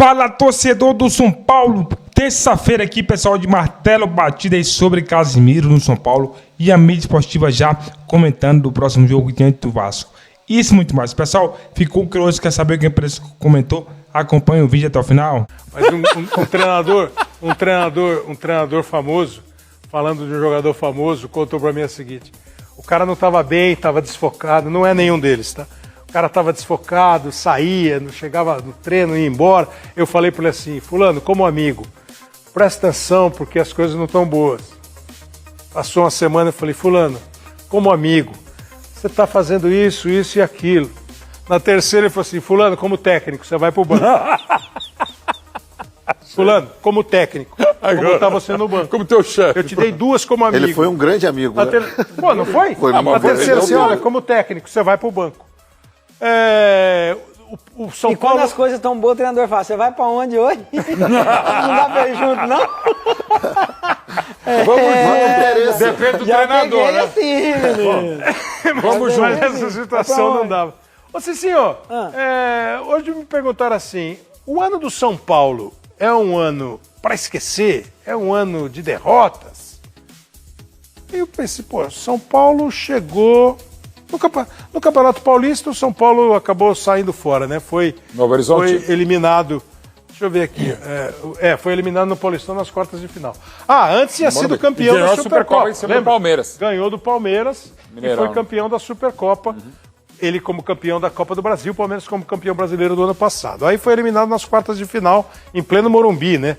Fala, torcedor do São Paulo. Terça-feira aqui, pessoal, de martelo batido aí sobre Casimiro no São Paulo e a mídia esportiva já comentando do próximo jogo diante do Vasco. Isso e muito mais. Pessoal, ficou curioso, quer saber o que a empresa comentou? Acompanhe o vídeo até o final. Mas um treinador famoso, falando de um jogador famoso, contou pra mim o seguinte: o cara não estava bem, estava desfocado, não é nenhum deles, tá? O cara estava desfocado, saía, não chegava no treino, ia embora. Eu falei para ele assim: fulano, como amigo, presta atenção porque as coisas não estão boas. Passou uma semana, eu falei: fulano, como amigo, você está fazendo isso, isso e aquilo. Na terceira ele falou assim: fulano, como técnico, você vai pro banco. Fulano, como técnico, como está você no banco. Como teu chefe. Eu te dei duas como amigo. Ele foi um grande amigo. Né? Pô, não foi? Foi Na terceira, assim, olha, como técnico, você vai pro banco. O São e Paulo... quando as coisas estão boas, o treinador fala: você vai pra onde hoje? Não dá pra ir junto, não? Depende do Já treinador, né? Assim, Vamos junto, essa situação não dava. Ô, senhor, hoje me perguntaram assim: o ano do São Paulo é um ano para esquecer? É um ano de derrotas? E eu pensei, pô, São Paulo chegou... No Campeonato Paulista, o São Paulo acabou saindo fora, né? Foi eliminado. Deixa eu ver aqui. Foi eliminado no Paulistão nas quartas de final. Antes tinha sido campeão da Supercopa. Em cima do Palmeiras. Ganhou do Palmeiras Mineirão. E foi campeão da Supercopa. Ele como campeão da Copa do Brasil, o Palmeiras como campeão brasileiro do ano passado. Aí foi eliminado nas quartas de final, em pleno Morumbi, né?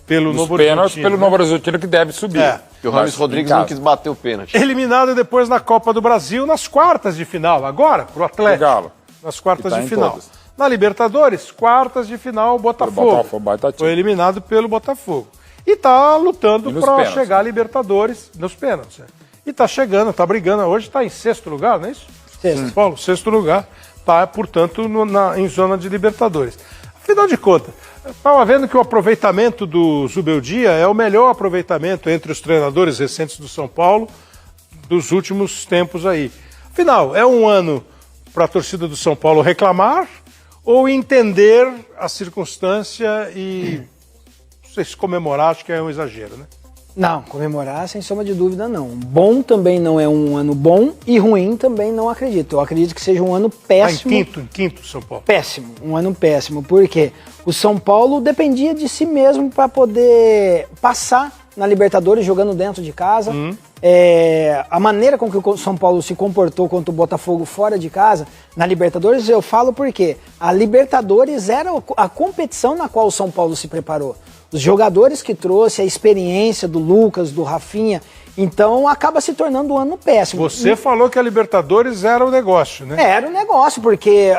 Pelo Novo Horizontino. Pelo Novo Horizontino, que deve subir. E o Rames Rodrigues não quis bater o pênalti. Eliminado depois na Copa do Brasil, nas quartas de final. Agora, pro Atlético. Galo. Nas quartas Tá de em final. todas. Na Libertadores, quartas de final, Botafogo. Foi eliminado pelo Botafogo. E tá lutando para chegar à Libertadores nos pênaltis. E tá chegando, tá brigando. Hoje tá em sexto lugar, não é isso? Sexto. Paulo, sexto lugar. Tá, portanto, em zona de Libertadores. Afinal de contas, estava vendo que o aproveitamento do Zubeldia é o melhor aproveitamento entre os treinadores recentes do São Paulo dos últimos tempos aí. Afinal, é um ano para a torcida do São Paulo reclamar ou entender a circunstância e, não sei se comemorar, acho que é um exagero, né? Não, comemorar sem sombra de dúvida não. Bom também não é um ano bom e ruim também não acredito. Eu acredito que seja um ano péssimo. Em quinto São Paulo. Péssimo, um ano péssimo. Por quê? O São Paulo dependia de si mesmo para poder passar na Libertadores jogando dentro de casa. A maneira com que o São Paulo se comportou contra o Botafogo fora de casa, na Libertadores, eu falo porque a Libertadores era a competição na qual o São Paulo se preparou. Os jogadores que trouxe, a experiência do Lucas, do Rafinha, então acaba se tornando um ano péssimo. Você falou que a Libertadores era o negócio, né? Era o negócio, porque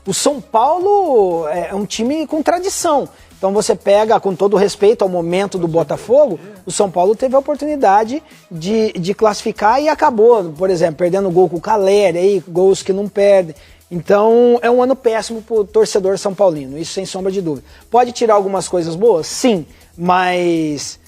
o São Paulo é um time com tradição. Então você pega, com todo respeito ao momento do Botafogo, o São Paulo teve a oportunidade de classificar e acabou, por exemplo, perdendo gol com o Caleri, aí, gols que não perdem. Então é um ano péssimo para o torcedor são paulino, isso sem sombra de dúvida. Pode tirar algumas coisas boas? Sim, mas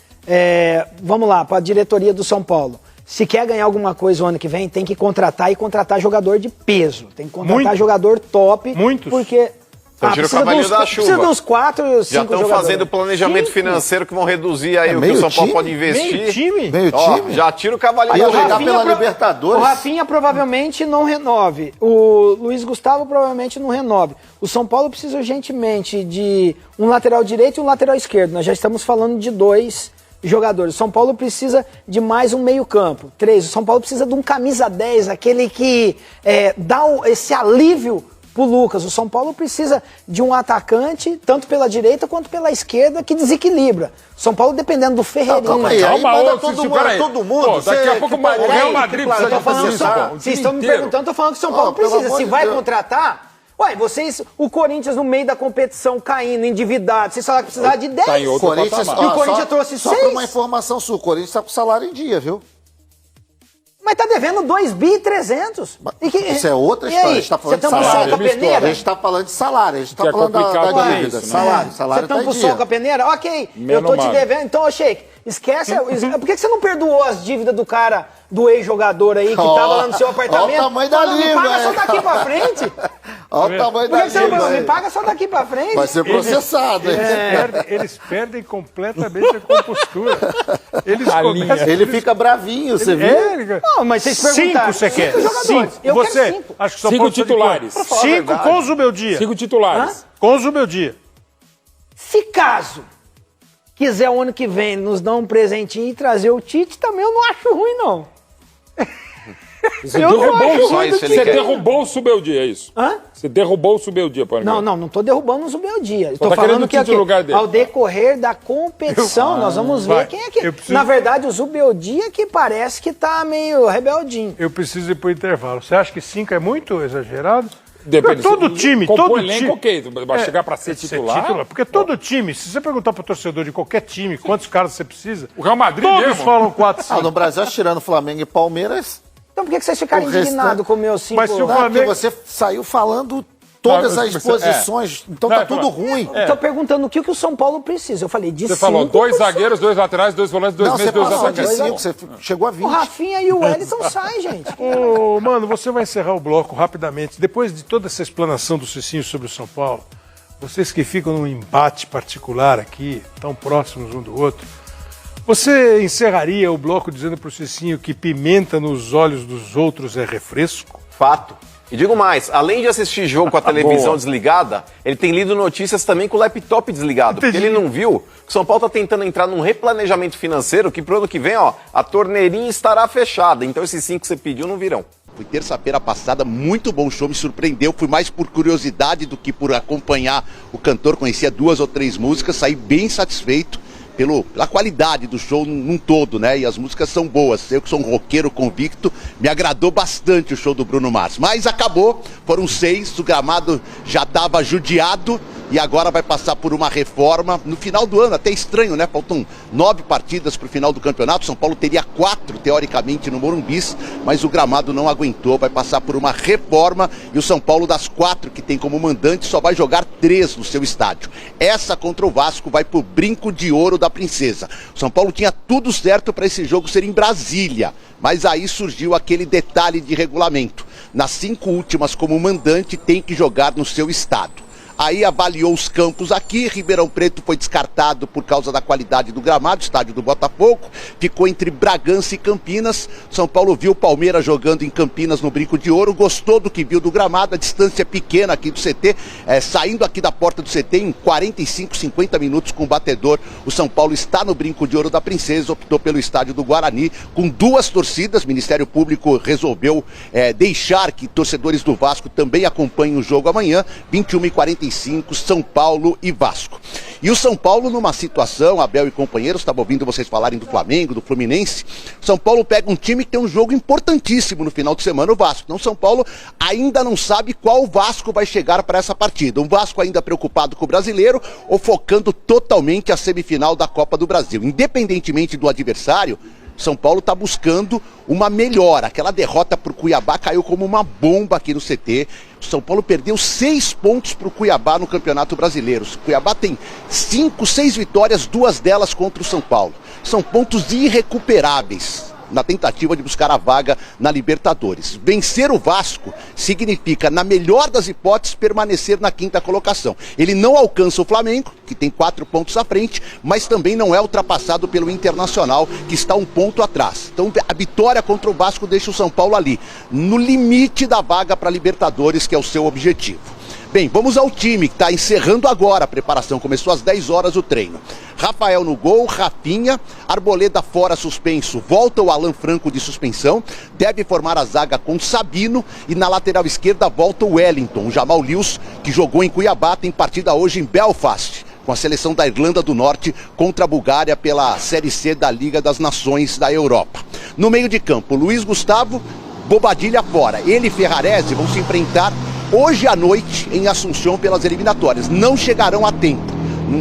vamos lá, para a diretoria do São Paulo. Se quer ganhar alguma coisa o ano que vem, tem que contratar e contratar jogador de peso. Tem que contratar jogador top. Muitos. Porque... Então tira o cavalinho da chuva. Precisa de uns 4, 5 Já estão fazendo planejamento financeiro que vão reduzir aí o que o São Paulo pode investir. Meio time? Meio time? Já tira o cavalinho da chuva. O Rafinha, Libertadores. O Rafinha provavelmente não renove. O Luiz Gustavo provavelmente não renove. O São Paulo precisa urgentemente de um lateral direito e um lateral esquerdo. Nós já estamos falando de 2 jogadores. O São Paulo precisa de mais um meio-campo. 3. O São Paulo precisa de um camisa 10, aquele que dá esse alívio pro Lucas. O São Paulo precisa de um atacante, tanto pela direita quanto pela esquerda, que desequilibra. O São Paulo dependendo do Ferreirinha. Calma aí, manda todo mundo. Pô, daqui a pouco o Real Madrid precisa fazer isso. Vocês estão me perguntando, eu tô falando que o São Paulo precisa. Se vai contratar... Ué, vocês, o Corinthians no meio da competição caindo, endividado, vocês falaram que precisava de 10. Tá em outro Corinthians, patamar. E o Corinthians trouxe 6. Só para uma informação sua, o Corinthians está com salário em dia, viu? Mas tá devendo 2.300 bi. Isso é outra história. A gente está falando de salário. A gente está falando de salário. A gente está falando da dívida. Salário Você está tampa em o sol com a dia. peneira? Ok, Menos eu tô te mal. devendo. Então, ô Sheik, esquece. Por que você não perdoou as dívidas do cara do ex-jogador aí que tava lá no seu apartamento. Olha o tamanho da língua. Me paga só daqui pra frente. Olha o tamanho Por da que você não língua. me paga só daqui pra frente? Vai ser processado, hein? Eles perdem completamente a compostura. Eles começam... Ele fica bravinho, você viu? Não, mas vocês perguntaram. 5 você quer? 5 jogadores. 5. Eu Você? quero 5. Acho que só 5 pode ser de titulares. quanto? 5 com o Zubeldia. 5 titulares. Com o Zubeldia. Se caso quiser o ano que vem nos dar um presentinho e trazer o Tite, também eu não acho ruim, não. Você Eu não acho derrubou, ruim do você Tite. derrubou o Subeldia, é isso? Hã? Você derrubou o Subeldia, por exemplo. Não tô derrubando o Zubeldia. Estou tá querendo falando o que Tite no lugar dele. ao decorrer da competição, nós vamos ver vai. quem é que... Eu preciso- Na verdade, o Zubeldia que parece que tá meio rebeldinho. Eu preciso ir pro intervalo. Você acha que 5 é muito exagerado? Depende. Todo time, compõe todo elenco, time. ok. Vai chegar pra ser titular? Porque todo time, se você perguntar pro torcedor de qualquer time quantos caras você precisa, O Real Madrid todos mesmo? falam 4, 5. No Brasil, tirando Flamengo e Palmeiras, Então por que vocês ficaram O restante- indignados com o meu 5? Mas se o não, porque Flamengo- você saiu falando todas Não, as você- posições, então Não, tá tudo ruim. Tô perguntando o que o São Paulo precisa. Eu falei de 5%. Você falou 2 zagueiros, 2 laterais, 2 volantes, 2 Não, meias, você 2 passou de atacantes. 5, você chegou a 20. O Rafinha e o Wellington saem, gente. Ô, mano, você vai encerrar o bloco rapidamente. Depois de toda essa explanação do Cicinho sobre o São Paulo, vocês que ficam num embate particular aqui, tão próximos um do outro, você encerraria o bloco dizendo pro Cicinho que pimenta nos olhos dos outros é refresco? Fato. E digo mais, além de assistir jogo com a televisão desligada, ele tem lido notícias também com o laptop desligado. Porque ele não viu que o São Paulo está tentando entrar num replanejamento financeiro que pro ano que vem, ó, a torneirinha estará fechada. Então esses 5 que você pediu não virão. Foi terça-feira passada, muito bom show, me surpreendeu. Fui mais por curiosidade do que por acompanhar o cantor. Conhecia 2 ou 3 músicas, saí bem satisfeito pela qualidade do show num todo, né? E as músicas são boas. Eu que sou um roqueiro convicto, me agradou bastante o show do Bruno Mars. Mas acabou, foram 6, o gramado já estava judiado e agora vai passar por uma reforma no final do ano. Até estranho, né? Faltam 9 partidas para o final do campeonato. São Paulo teria 4, teoricamente, no Morumbi, mas o gramado não aguentou. Vai passar por uma reforma e o São Paulo, das 4 que tem como mandante, só vai jogar 3 no seu estádio. Essa contra o Vasco vai pro brinco de ouro da princesa. O São Paulo tinha tudo certo para esse jogo ser em Brasília, mas aí surgiu aquele detalhe de regulamento. Nas 5 últimas como mandante tem que jogar no seu estado. Aí avaliou os campos aqui, Ribeirão Preto foi descartado por causa da qualidade do gramado, estádio do Botafogo, ficou entre Bragança e Campinas. São Paulo viu o Palmeiras jogando em Campinas no Brinco de Ouro, gostou do que viu do gramado, a distância é pequena aqui do CT, saindo aqui da porta do CT em 45, 50 minutos com o batedor. O São Paulo está no Brinco de Ouro da Princesa, optou pelo estádio do Guarani, com 2 torcidas. O Ministério Público resolveu deixar que torcedores do Vasco também acompanhem o jogo amanhã, 21h45. São Paulo e Vasco. E o São Paulo numa situação, Abel e companheiros, estava ouvindo vocês falarem do Flamengo, do Fluminense. São Paulo pega um time que tem um jogo importantíssimo no final de semana, o Vasco. Então São Paulo ainda não sabe qual Vasco vai chegar para essa partida. Um Vasco ainda preocupado com o brasileiro ou focando totalmente a semifinal da Copa do Brasil. Independentemente do adversário, São Paulo está buscando uma melhora. Aquela derrota para o Cuiabá caiu como uma bomba aqui no CT. O São Paulo perdeu 6 pontos para o Cuiabá no Campeonato Brasileiro. O Cuiabá tem 5, 6 vitórias, 2 delas contra o São Paulo. São pontos irrecuperáveis na tentativa de buscar a vaga na Libertadores. Vencer o Vasco significa, na melhor das hipóteses, permanecer na 5ª colocação. Ele não alcança o Flamengo, que tem 4 pontos à frente, mas também não é ultrapassado pelo Internacional, que está 1 ponto atrás. Então a vitória contra o Vasco deixa o São Paulo ali, no limite da vaga para a Libertadores, que é o seu objetivo. Bem, vamos ao time que está encerrando agora a preparação. Começou às 10 horas o treino. Rafael no gol, Rafinha, Arboleda fora suspenso, volta o Alan Franco de suspensão, deve formar a zaga com Sabino e na lateral esquerda volta o Wellington. O Jamal Lewis, que jogou em Cuiabá, tem partida hoje em Belfast, com a seleção da Irlanda do Norte contra a Bulgária pela Série C da Liga das Nações da Europa. No meio de campo, Luiz Gustavo, Bobadilha fora. Ele e Ferrarese vão se enfrentar hoje à noite em Assunção pelas eliminatórias. Não chegarão a tempo.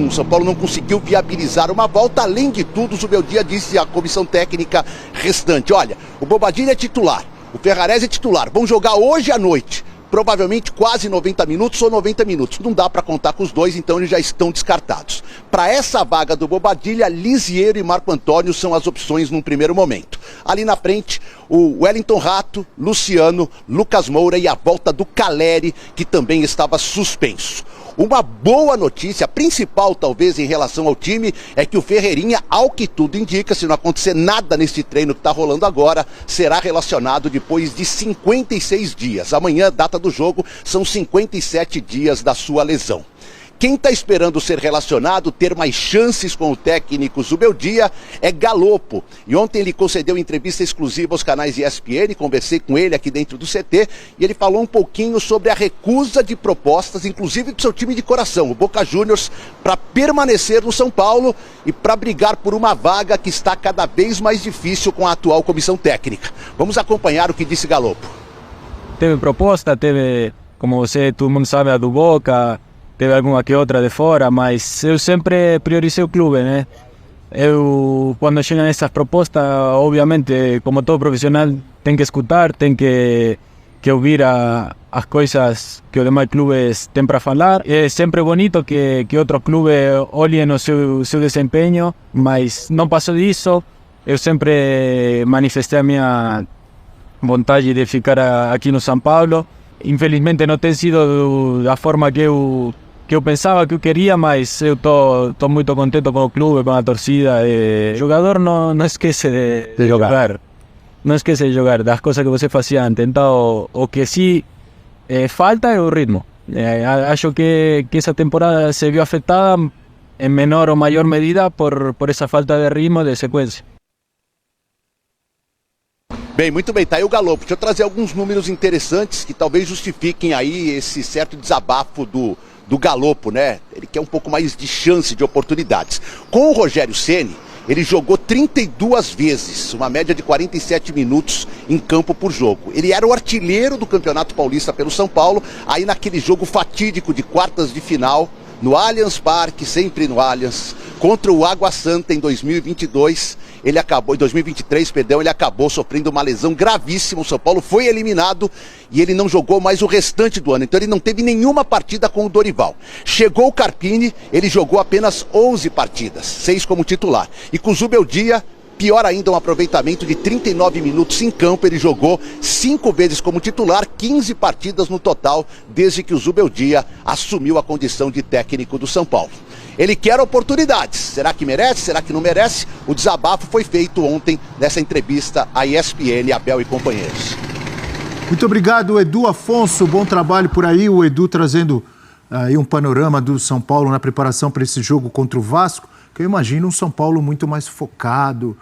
O São Paulo não conseguiu viabilizar uma volta. Além de tudo, o Zubeldia disse à comissão técnica restante: olha, o Bobadilha é titular, o Ferrarese é titular, vão jogar hoje à noite. provavelmente quase 90 minutos ou 90 minutos. Não dá para contar com os dois, então eles já estão descartados. Para essa vaga do Bobadilla, Lisiero e Marco Antônio são as opções num primeiro momento. Ali na frente, o Wellington Rato, Luciano, Lucas Moura e a volta do Caleri, que também estava suspenso. Uma boa notícia, principal talvez em relação ao time, é que o Ferreirinha, ao que tudo indica, se não acontecer nada nesse treino que está rolando agora, será relacionado depois de 56 dias. Amanhã, data do jogo, são 57 dias da sua lesão. Quem está esperando ser relacionado, ter mais chances com o técnico Zubeldia, é Galopo. E ontem ele concedeu entrevista exclusiva aos canais ESPN, conversei com ele aqui dentro do CT, e ele falou um pouquinho sobre a recusa de propostas, inclusive do seu time de coração, o Boca Juniors, para permanecer no São Paulo e para brigar por uma vaga que está cada vez mais difícil com a atual comissão técnica. Vamos acompanhar o que disse Galopo. Teve proposta, teve, como todo mundo sabe, a do Boca, teve alguma que outra de fora, mas eu sempre priorizei o clube, né? Quando chegam essas propostas, obviamente, como todo profissional, tem que escutar, tem que ouvir as coisas que os demais clubes têm para falar. É sempre bonito que outros clubes olhem o seu desempenho, mas não passou disso. Eu sempre manifestei a minha vontade de ficar aqui no São Paulo. Infelizmente não tem sido da forma que eu pensava que eu queria, mas eu tô muito contente com o clube, com a torcida. O jogador não esquece de jogar. Não esquece de jogar, das coisas que você fazia antes. Então, o que sim falta é o ritmo. Acho que essa temporada se viu afetada em menor ou maior medida por essa falta de ritmo, de sequência. Bem, muito bem, tá aí o Galopo. Deixa eu trazer alguns números interessantes que talvez justifiquem aí esse certo desabafo do Galopo, né? Ele quer um pouco mais de chance, de oportunidades. Com o Rogério Ceni, ele jogou 32 vezes, uma média de 47 minutos em campo por jogo. Ele era o artilheiro do Campeonato Paulista pelo São Paulo, aí naquele jogo fatídico de quartas de final, no Allianz Parque, sempre no Allianz, contra o Água Santa em 2023, ele acabou sofrendo uma lesão gravíssima. O São Paulo foi eliminado e ele não jogou mais o restante do ano. Então ele não teve nenhuma partida com o Dorival. Chegou o Carpini, ele jogou apenas 11 partidas, 6 como titular. E com o Zubeldia, pior ainda, um aproveitamento de 39 minutos em campo. Ele jogou 5 vezes como titular, 15 partidas no total, desde que o Zubeldia assumiu a condição de técnico do São Paulo. Ele quer oportunidades. Será que merece? Será que não merece? O desabafo foi feito ontem nessa entrevista à ESPN, Abel e companheiros. Muito obrigado, Edu Afonso. Bom trabalho por aí. O Edu trazendo aí um panorama do São Paulo na preparação para esse jogo contra o Vasco, que eu imagino um São Paulo muito mais focado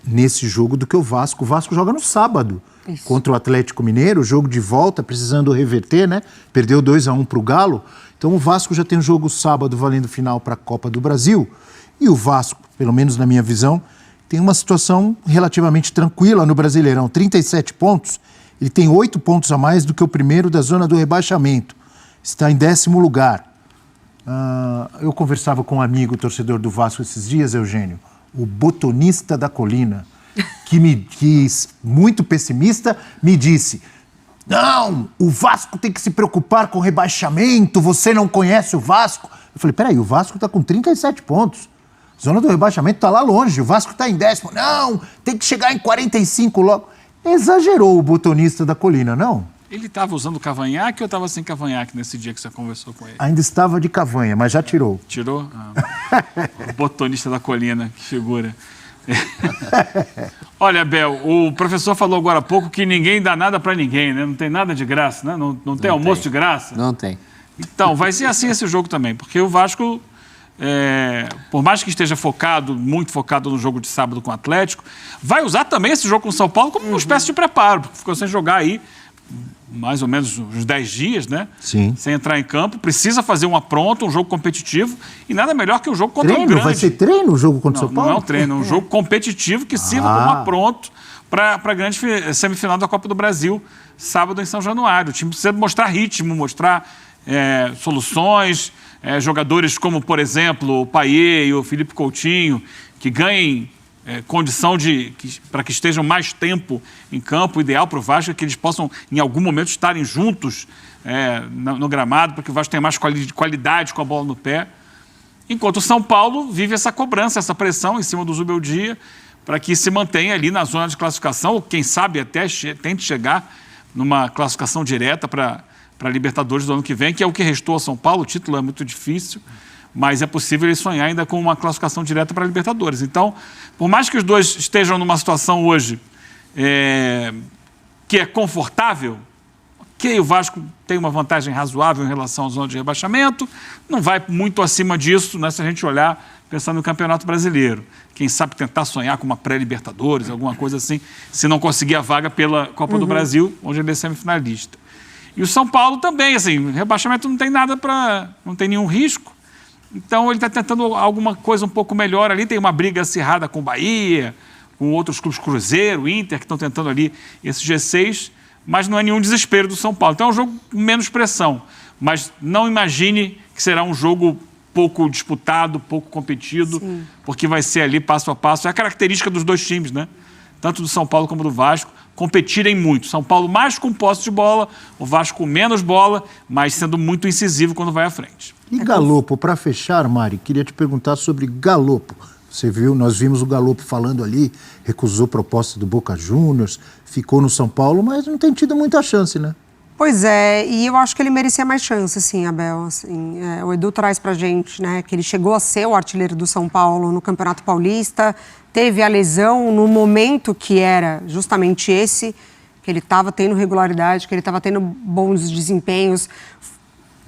nesse jogo do que o Vasco. O Vasco joga no sábado contra o Atlético Mineiro, jogo de volta, precisando reverter, né? Perdeu 2-1 para o Galo. Então o Vasco já tem um jogo sábado valendo final para a Copa do Brasil. E o Vasco, pelo menos na minha visão, tem uma situação relativamente tranquila no Brasileirão. 37 pontos, ele tem 8 pontos a mais do que o primeiro da zona do rebaixamento. Está em 10º lugar. Eu conversava com um amigo torcedor do Vasco esses dias, Eugênio, o botonista da colina, que muito pessimista, me disse: não, o Vasco tem que se preocupar com o rebaixamento, você não conhece o Vasco. Eu falei, peraí, o Vasco está com 37 pontos. Zona do rebaixamento está lá longe, o Vasco está em 10º. Não, tem que chegar em 45 logo. Exagerou o botonista da colina, não? Ele estava usando cavanhaque ou estava sem cavanhaque nesse dia que você conversou com ele? Ainda estava de cavanha, mas já tirou. Tirou? O botonista da colina, que figura. Olha, Abel, o professor falou agora há pouco que ninguém dá nada para ninguém, né? Não tem nada de graça, né? Não tem almoço de graça? Não tem. Então, vai ser assim esse jogo também, porque o Vasco, por mais que esteja muito focado no jogo de sábado com o Atlético, vai usar também esse jogo com o São Paulo como uma espécie de preparo, porque ficou sem jogar aí mais ou menos uns 10 dias, né? Sim. Sem entrar em campo, precisa fazer um apronto, um jogo competitivo, e nada melhor que um jogo contra treino? um grande. Vai ser treino o jogo contra o São Paulo? Não é um treino, é um jogo competitivo que sirva como apronto para a grande semifinal da Copa do Brasil, sábado em São Januário. O time precisa mostrar ritmo, mostrar soluções, jogadores como, por exemplo, o Payet e o Felipe Coutinho, que ganhem condição para que estejam mais tempo em campo. O ideal para o Vasco é que eles possam, em algum momento, estarem juntos no gramado, para que o Vasco tenha mais qualidade com a bola no pé. Enquanto o São Paulo vive essa cobrança, essa pressão em cima do Zubeldia, para que se mantenha ali na zona de classificação, ou quem sabe até tente chegar numa classificação direta para a Libertadores do ano que vem, que é o que restou a São Paulo. O título é muito difícil, mas é possível ele sonhar ainda com uma classificação direta para a Libertadores. Então, por mais que os dois estejam numa situação hoje que é confortável, que o Vasco tem uma vantagem razoável em relação à zona de rebaixamento, não vai muito acima disso, né, se a gente olhar pensando no Campeonato Brasileiro. Quem sabe tentar sonhar com uma pré-Libertadores, alguma coisa assim, se não conseguir a vaga pela Copa do Brasil, onde ele é semifinalista. E o São Paulo também, assim, rebaixamento não tem nada não tem nenhum risco. Então ele está tentando alguma coisa um pouco melhor ali, tem uma briga acirrada com o Bahia, com outros clubes, Cruzeiro, Inter, que estão tentando ali esse G6, mas não é nenhum desespero do São Paulo. Então é um jogo com menos pressão, mas não imagine que será um jogo pouco disputado, pouco competido, porque vai ser ali passo a passo. É a característica dos dois times, né? Tanto do São Paulo como do Vasco, competirem muito. São Paulo mais com posse de bola, o Vasco com menos bola, mas sendo muito incisivo quando vai à frente. E Galopo, para fechar, Mari, queria te perguntar sobre Galopo. Você viu, nós vimos o Galopo falando ali, recusou proposta do Boca Juniors, ficou no São Paulo, mas não tem tido muita chance, né? Pois é, e eu acho que ele merecia mais chance, sim, Abel. Assim, o Edu traz pra gente, né, que ele chegou a ser o artilheiro do São Paulo no Campeonato Paulista, teve a lesão no momento que era justamente esse, que ele estava tendo regularidade, que ele estava tendo bons desempenhos.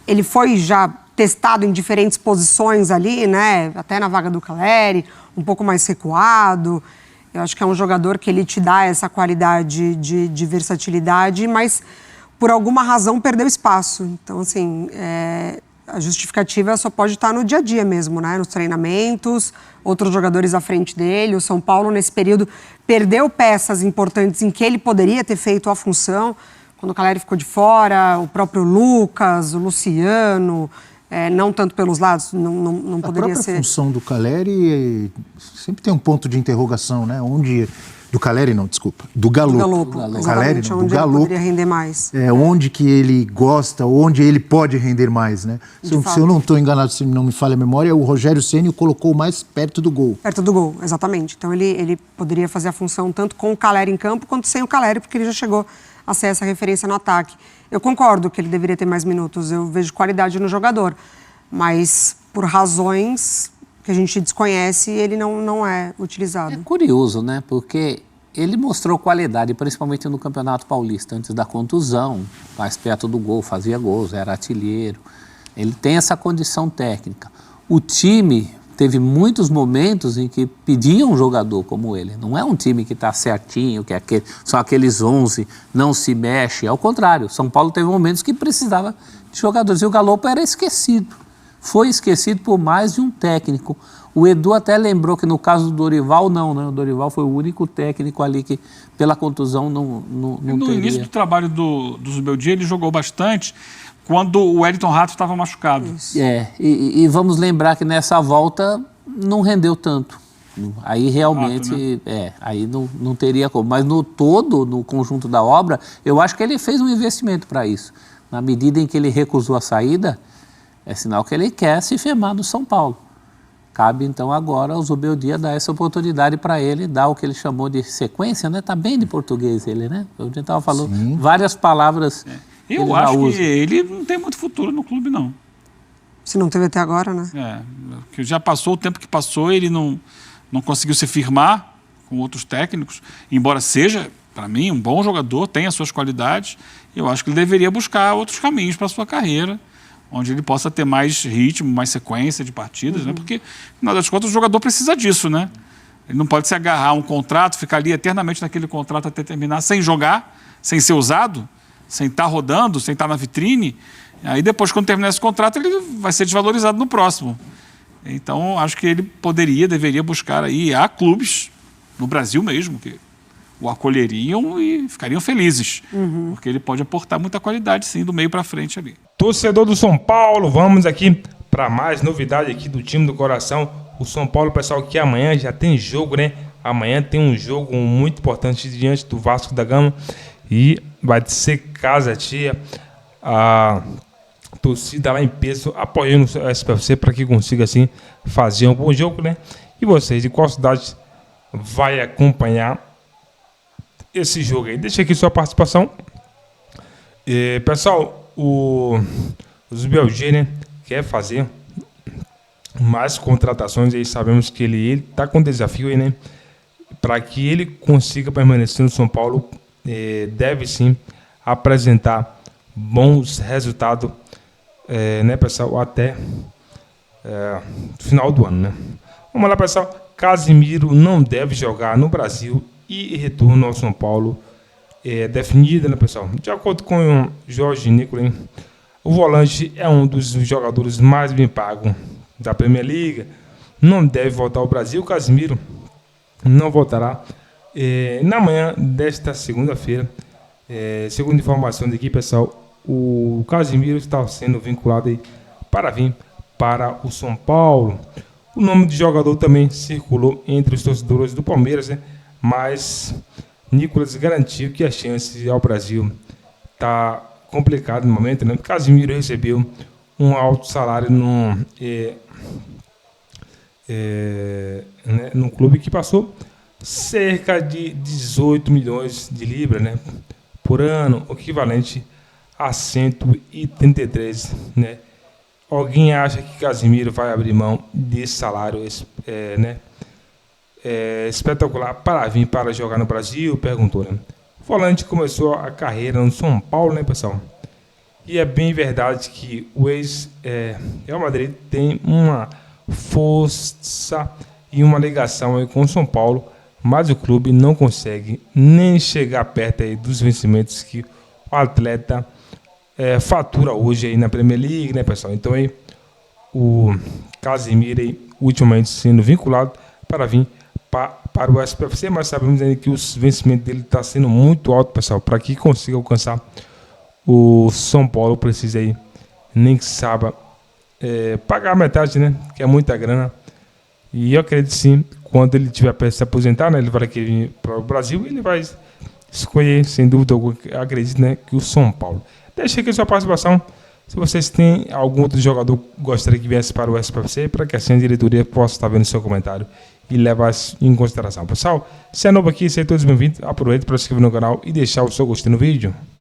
Ele foi já testado em diferentes posições ali, né, até na vaga do Caleri, um pouco mais recuado. Eu acho que é um jogador que ele te dá essa qualidade de versatilidade, mas por alguma razão perdeu espaço. Então, assim, a justificativa só pode estar no dia a dia mesmo, né? Nos treinamentos, outros jogadores à frente dele. O São Paulo, nesse período, perdeu peças importantes em que ele poderia ter feito a função. Quando o Caleri ficou de fora, o próprio Lucas, o Luciano, não tanto pelos lados, não poderia ser. A própria função do Caleri sempre tem um ponto de interrogação, né? Do Caleri não, desculpa. Do Galopo. Caleri não, do Galopo. Poderia render mais. Onde que ele gosta, onde ele pode render mais, né? Se eu não estou enganado, se não me falha a memória, o Rogério Ceni o colocou mais perto do gol. Perto do gol, exatamente. Então ele poderia fazer a função tanto com o Caleri em campo quanto sem o Caleri, porque ele já chegou a ser essa referência no ataque. Eu concordo que ele deveria ter mais minutos, eu vejo qualidade no jogador, mas por razões que a gente desconhece, ele não é utilizado. É curioso, né? Porque ele mostrou qualidade, principalmente no Campeonato Paulista, antes da contusão, mais perto do gol, fazia gols, era artilheiro. Ele tem essa condição técnica. O time teve muitos momentos em que pediam um jogador como ele. Não é um time que está certinho, que são aqueles 11, não se mexe. Ao contrário, São Paulo teve momentos que precisava de jogadores. E o Galopo era esquecido. Foi esquecido por mais de um técnico. O Edu até lembrou que no caso do Dorival, não, né? O Dorival foi o único técnico ali que, pela contusão, não no teria. início do trabalho do Zubeldia, ele jogou bastante quando o Wellington Rato estava machucado. E vamos lembrar que nessa volta não rendeu tanto. Aí realmente, né? Aí não teria como. Mas no conjunto da obra, eu acho que ele fez um investimento para isso. Na medida em que ele recusou a saída, é sinal que ele quer se firmar no São Paulo. Cabe, então, agora ao Zubeldia dar essa oportunidade para ele, dar o que ele chamou de sequência, né? Tá bem de português ele, né? A gente estava falando várias palavras. Eu acho que ele não tem muito futuro no clube, não. Se não teve até agora, né? Porque já passou o tempo que passou, ele não conseguiu se firmar com outros técnicos, embora seja, para mim, um bom jogador, tenha suas qualidades, eu acho que ele deveria buscar outros caminhos para a sua carreira, onde ele possa ter mais ritmo, mais sequência de partidas, né? Porque, no final das contas, o jogador precisa disso, né? Ele não pode se agarrar a um contrato, ficar ali eternamente naquele contrato até terminar, sem jogar, sem ser usado, sem estar rodando, sem estar na vitrine. Aí depois, quando terminar esse contrato, ele vai ser desvalorizado no próximo. Então, acho que ele deveria buscar aí, há clubes, no Brasil mesmo, que o acolheriam e ficariam felizes. Porque ele pode aportar muita qualidade, sim, do meio para frente ali. Torcedor do São Paulo, vamos aqui para mais novidade aqui do time do coração. O São Paulo, pessoal, que amanhã já tem jogo, né? amanhã tem um jogo muito importante diante do Vasco da Gama e vai ser casa cheia. A torcida lá em peso apoiando o SPFC para que consiga assim fazer um bom jogo, né? E vocês, de qual cidade vai acompanhar esse jogo aí? Deixa aqui sua participação. Pessoal, os BLG, né, quer fazer mais contratações aí. Sabemos que ele tá com desafio aí, né? Para que ele consiga permanecer no São Paulo, deve sim apresentar bons resultados, né, pessoal, até final do ano, né? Vamos lá, pessoal. Casimiro não deve jogar no Brasil e retorno ao São Paulo definida, né, pessoal? De acordo com o Jorge Nicolin, o volante é um dos jogadores mais bem pagos da Premier League. Não deve voltar ao Brasil. Casimiro não voltará na manhã desta segunda-feira. Segundo informação daqui, pessoal, o Casimiro está sendo vinculado aí para vir para o São Paulo. O nome do jogador também circulou entre os torcedores do Palmeiras, né? Mas Nicolas garantiu que a chance ao Brasil está complicada no momento, né? Casimiro recebeu um alto salário num clube que passou cerca de 18 milhões de libras, né, por ano, o equivalente a 133, né? Alguém acha que Casimiro vai abrir mão desse salário espetacular para vir para jogar no Brasil? Perguntou, né? O volante começou a carreira no São Paulo, né, pessoal? E é bem verdade que o ex-Real Madrid tem uma força e uma ligação aí com o São Paulo, mas o clube não consegue nem chegar perto aí dos vencimentos que o atleta fatura hoje aí na Premier League, né, pessoal? Então aí o Casimiro aí, ultimamente sendo vinculado para vir para o SPFC, mas sabemos ainda que os vencimentos dele está sendo muito alto, pessoal. Para que consiga alcançar o São Paulo, precisa aí, nem que saiba pagar metade, né? Que é muita grana. E eu acredito sim, quando ele tiver para se aposentar, né, ele vai querer vir para o Brasil, ele vai escolher, sem dúvida alguma, acredito, né, que o São Paulo. Deixa aqui a sua participação. Se vocês têm algum outro jogador que gostaria que viesse para o SPFC, para que assim a diretoria possa estar vendo seu comentário e levar isso em consideração. Pessoal, se é novo aqui, sejam todos bem-vindos. Aproveite para se inscrever no canal e deixar o seu gostei no vídeo.